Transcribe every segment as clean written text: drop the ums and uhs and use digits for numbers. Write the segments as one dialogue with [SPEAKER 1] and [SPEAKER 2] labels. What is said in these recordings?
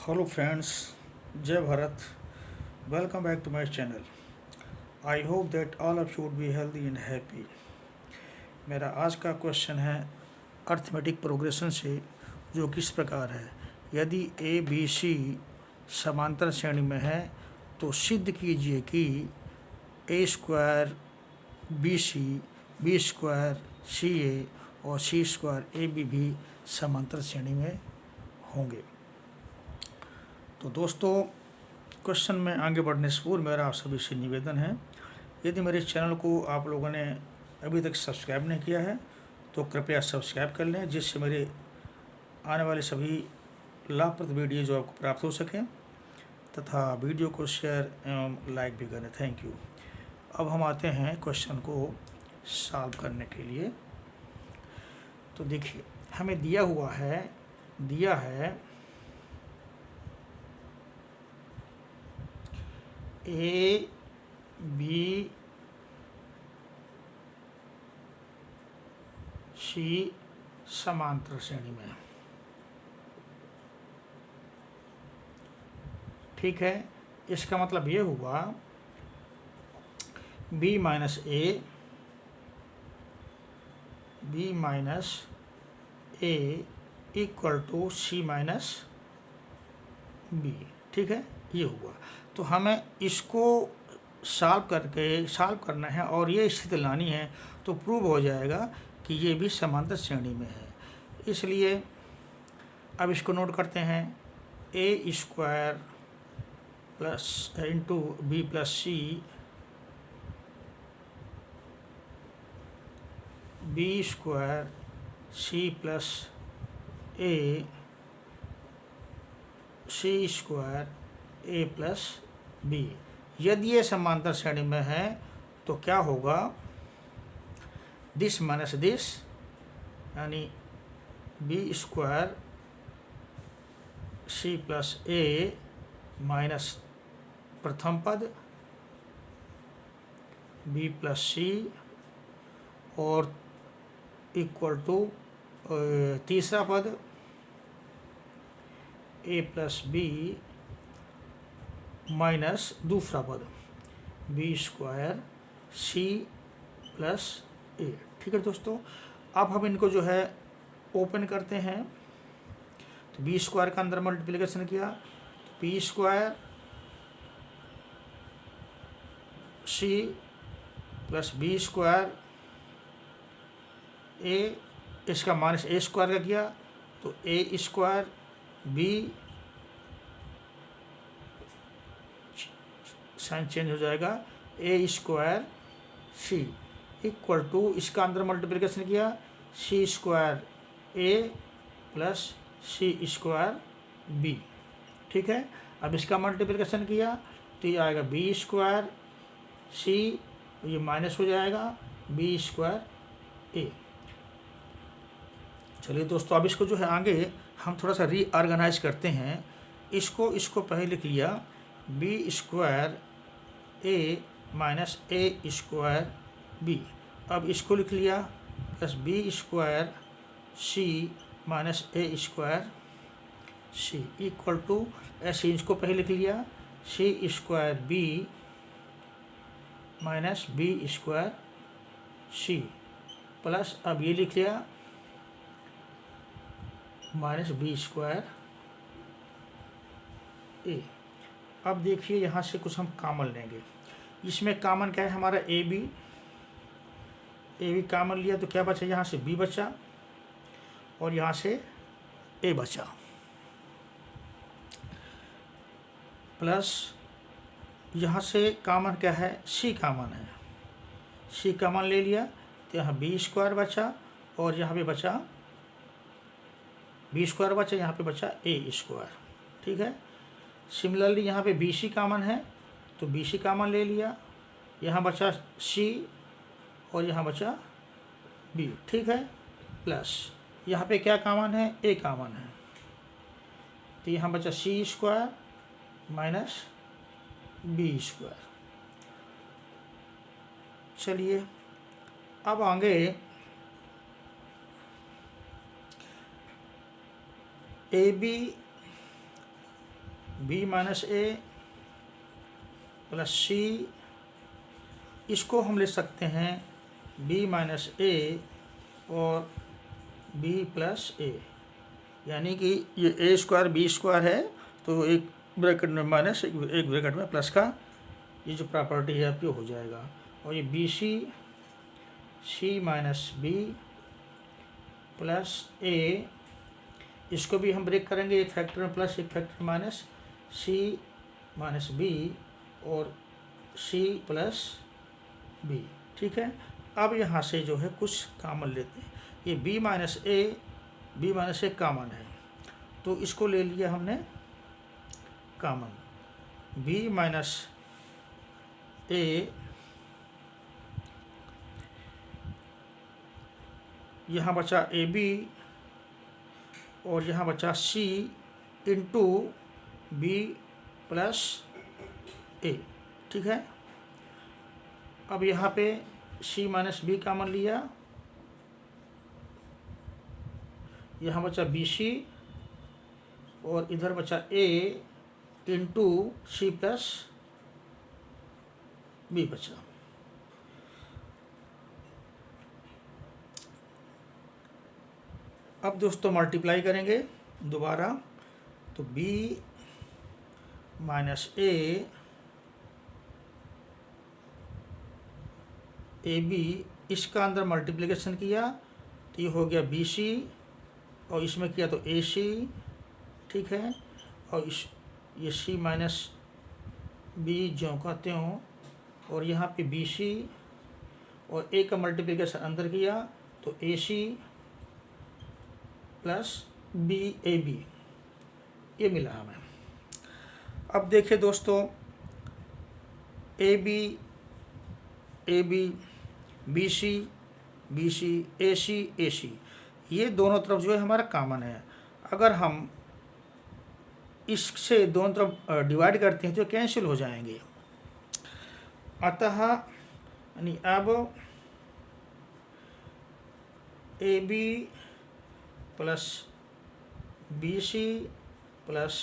[SPEAKER 1] Hello friends, जय Bharat. Welcome back to my channel. I hope that all of should be healthy and happy. मेरा आज का question है arithmetic progression से, जो किस प्रकार है। यदि ए बी सी समांतर श्रेणी में है तो सिद्ध कीजिए कि ए स्क्वायर बी स्क्वायर सी ए और सी स्क्वायर ए बी भी समांतर श्रेणी में होंगे। तो दोस्तों, क्वेश्चन में आगे बढ़ने से पूर्व मेरा आप सभी से निवेदन है, यदि मेरे चैनल को आप लोगों ने अभी तक सब्सक्राइब नहीं किया है तो कृपया सब्सक्राइब कर लें, जिससे मेरे आने वाले सभी लाभप्रद वीडियो जो आपको प्राप्त हो सकें, तथा वीडियो को शेयर एवं लाइक भी करें। Thank you. अब हम आते हैं क्वेश्चन को सॉल्व करने के लिए। तो देखिए, हमें दिया है ए बी सी समांतर श्रेणी में, ठीक है। इसका मतलब ये हुआ B minus A equal to C minus B, ठीक है, ये हुआ। तो हमें इसको सॉल्व करना है और ये स्थिति लानी है, तो प्रूव हो जाएगा कि ये भी समांतर श्रेणी में है। इसलिए अब इसको नोट करते हैं, A square plus into B plus C, B square C plus A, C square A plus B. यदि ये समांतर श्रेणी में है तो क्या होगा, दिस माइनस दिस, यानी B square C plus A minus प्रथम पद बी प्लस सी और इक्वल टू तीसरा पद ए प्लस बी माइनस दूसरा पद बी स्क्वायर सी प्लस ए, ठीक है दोस्तों। अब हम इनको जो है ओपन करते हैं। तो बी स्क्वायर का अंदर मल्टीप्लिकेशन किया तो B square C plus B square A, इसका माइनस ए स्क्वायर का किया तो A square B, sign change हो जाएगा, A square C equal to, इसका अंदर मल्टीप्लिकेशन किया C square A plus C square B, ठीक है। अब इसका मल्टीप्लिकेशन किया तो ये आएगा बी स्क्वायर सी, ये माइनस हो जाएगा बी स्क्वायर ए। चलिए दोस्तों, अब इसको जो है आगे हम थोड़ा सा रीऑर्गेनाइज करते हैं। इसको पहले लिख लिया B square A minus A square B. अब इसको लिख लिया plus B square C minus A square C equal to, ऐसे इसको पहले लिख लिया C square B minus B square C plus, अब ये लिख लिया माइनस बी स्क्वायर ए। अब देखिए, यहाँ से कुछ हम कॉमन लेंगे। इसमें कॉमन क्या है हमारा, ए बी कॉमन लिया तो क्या बचा, यहाँ से बी बचा और यहाँ से ए बचा, प्लस यहाँ से कॉमन क्या है, सी कॉमन है, सी कॉमन ले लिया तो यहाँ बी स्क्वायर बचा और यहाँ पे बचा बी स्क्वायर बचा, यहाँ पे बचा ए स्क्वायर, ठीक है। सिमिलरली यहाँ पे बी सी कॉमन है तो बी सी कॉमन ले लिया, यहाँ बचा सी और यहाँ बचा बी, ठीक है। प्लस यहाँ पे क्या कॉमन है, ए कॉमन है तो यहाँ बचा C square minus B square. चलिए अब आगे A B B minus A plus C, इसको हम लिख सकते हैं बी माइनस ए और बी प्लस ए, यानी कि ये ए स्क्वायर बी स्क्वायर है, तो एक ब्रैकेट में माइनस एक ब्रैकेट में प्लस का ये जो प्रॉपर्टी है आपकी हो जाएगा। और ये बी सी, सी माइनस बी प्लस ए, इसको भी हम ब्रेक करेंगे, एक फैक्टर में प्लस एक फैक्टर माइनस, सी माइनस बी और सी प्लस बी। ठीक है, अब यहाँ से जो है कुछ कॉमन लेते हैं। ये बी माइनस ए कॉमन है, तो इसको ले लिया हमने कॉमन। बी माइनस ए, यहाँ बचा ए बी और यहाँ बचा सी इंटू बी प्लस ए। ठीक है, अब यहाँ पे सी माइनस बी कॉमन लिया, यहाँ बचा बी सी और इधर बचा ए इंटू सी प्लस बी बचा। अब दोस्तों मल्टीप्लाई करेंगे दोबारा, तो b माइनस ए बी, इसका अंदर मल्टीप्लिकेशन किया तो ये हो गया बी सी, और इसमें किया तो ए सी। ठीक है, और ये सी माइनस बी ज्यों का त्यों, और यहाँ पे बी सी और ए का मल्टीप्लिकेशन अंदर किया तो A C plus B A B, ये मिला हमें। अब देखिए दोस्तों, ए बी बी सी ए सी, ये दोनों तरफ जो है हमारा कॉमन है। अगर हम इससे दोनों तरफ डिवाइड करते हैं तो कैंसिल हो जाएंगे। अतः यानी अब A B plus B C plus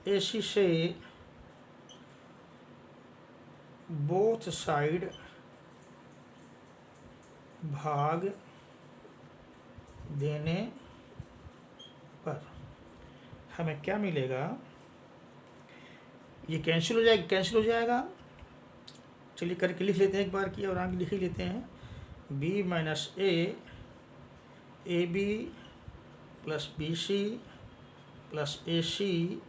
[SPEAKER 1] A C से बोथ साइड भाग देने पर हमें क्या मिलेगा, ये कैंसिल हो जाएगा। चलिए करके लिख लेते हैं एक बार की, और आगे लिख ही लेते हैं। B minus A B plus B C plus A C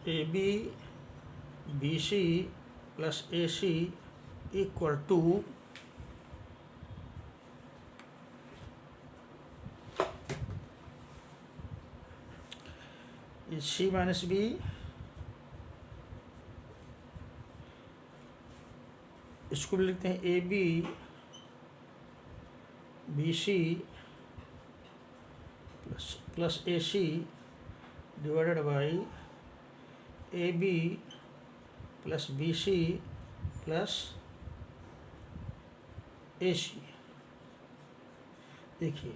[SPEAKER 1] A B C plus A C equal to C minus B इसको भी लिखते हैं A B C plus A C divided by A B plus B C plus A C. देखिए,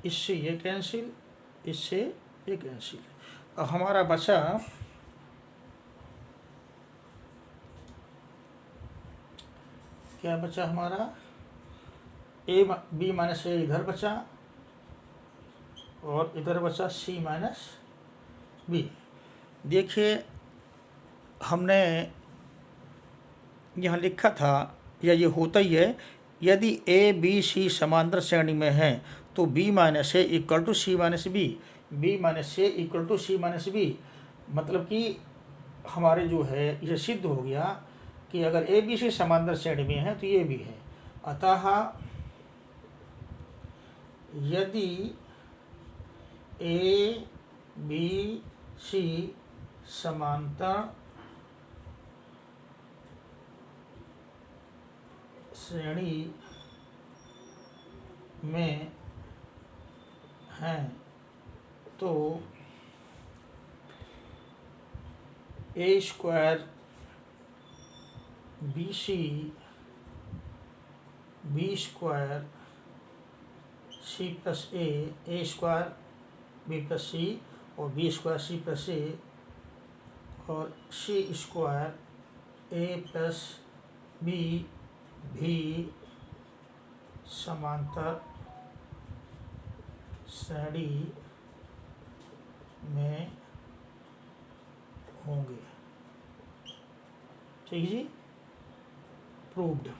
[SPEAKER 1] इससे ये cancel, इससे ये cancel. अब हमारा बचा क्या बचा हमारा, ए बी माइनस ए इधर बचा और इधर बचा सी माइनस बी। देखिए, हमने यहाँ लिखा था, या ये होता ही है, यदि ए बी सी समांतर श्रेणी में है तो B minus A equal to C minus B minus A equal to C minus B. मतलब कि हमारे जो है ये सिद्ध हो गया कि अगर ए बी सी समांतर श्रेणी में है तो ये भी है। अतः यदि ए बी सी समांतर श्रेणी में हैं तो A square B C B square C plus A square B plus C और B square C plus A और C square A plus B भी समांतर श्रेणी में होंगे। ठीक जी, proved.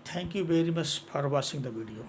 [SPEAKER 1] Thank you very much for watching the video.